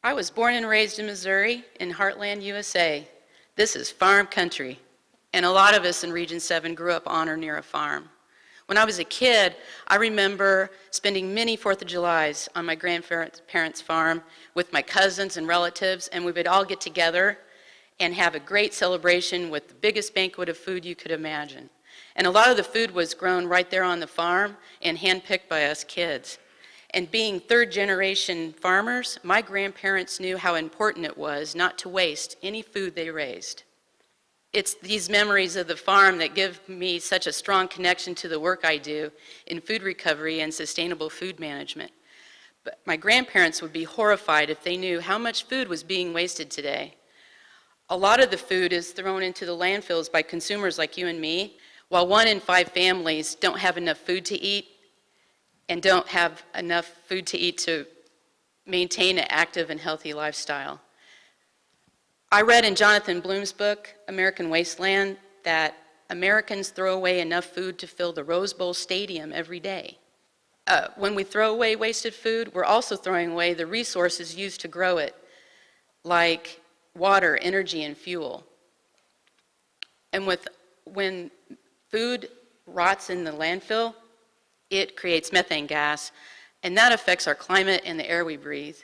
I was born and raised in Missouri, in Heartland, USA. This is farm country, and a lot of us in Region 7 grew up on or near a farm. When I was a kid, I remember spending many 4th of Julys on my grandparents' farm with my cousins and relatives, and we would all get together and have a great celebration with the biggest banquet of food you could imagine. And a lot of the food was grown right there on the farm and handpicked by us kids. And being third-generation farmers, my grandparents knew how important it was not to waste any food they raised. It's these memories of the farm that give me such a strong connection to the work I do in food recovery and sustainable food management. But my grandparents would be horrified if they knew how much food was being wasted today. A lot of the food is thrown into the landfills by consumers like you and me, while 1 in 5 families don't have enough food to eat and don't have enough food to eat to maintain an active and healthy lifestyle. I read in Jonathan Bloom's book, American Wasteland, that Americans throw away enough food to fill the Rose Bowl Stadium every day. When we throw away wasted food, we're also throwing away the resources used to grow it, like water, energy, and fuel. And when food rots in the landfill, it creates methane gas, and that affects our climate and the air we breathe.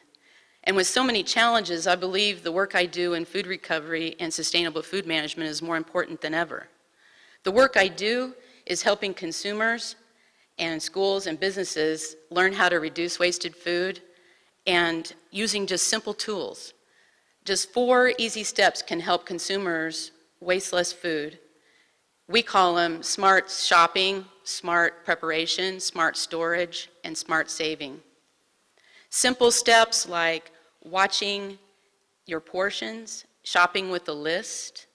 And with so many challenges, I believe the work I do in food recovery and sustainable food management is more important than ever. The work I do is helping consumers and schools and businesses learn how to reduce wasted food and using just simple tools. Just 4 easy steps can help consumers waste less food. We call them smart shopping, smart preparation, smart storage, and smart saving. Simple steps like watching your portions, shopping with a list,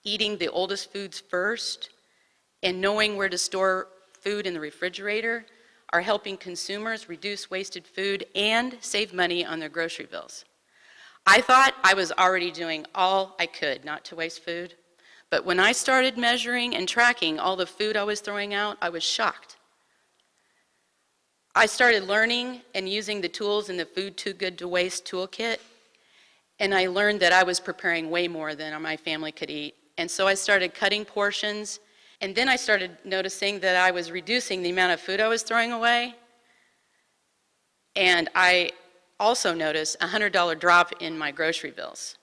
eating the oldest foods first, and knowing where to store food in the refrigerator are helping consumers reduce wasted food and save money on their grocery bills. I thought I was already doing all I could not to waste food, but when I started measuring and tracking all the food I was throwing out, I was shocked. I started learning and using the tools in the Food Too Good to Waste toolkit, and I learned that I was preparing way more than my family could eat. And so I started cutting portions, and then I started noticing that I was reducing the amount of food I was throwing away, and I also noticed a $100 drop in my grocery bills.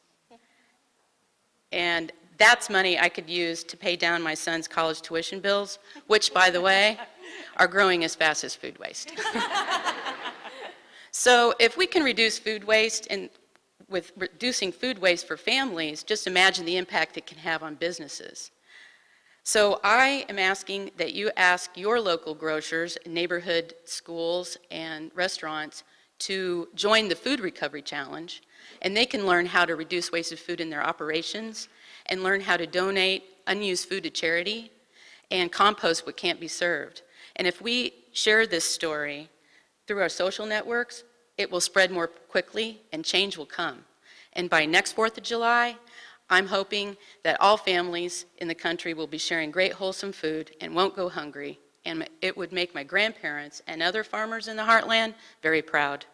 And that's money I could use to pay down my son's college tuition bills, which, by the way, are growing as fast as food waste. So if we can reduce food waste, and with reducing food waste for families, just imagine the impact it can have on businesses. So I am asking that you ask your local grocers, neighborhood schools, and restaurants to join the Food Recovery Challenge, and they can learn how to reduce wasted food in their operations and learn how to donate unused food to charity and compost what can't be served. And if we share this story through our social networks, it will spread more quickly and change will come. And by next 4th of July, I'm hoping that all families in the country will be sharing great wholesome food and won't go hungry, and it would make my grandparents and other farmers in the heartland very proud.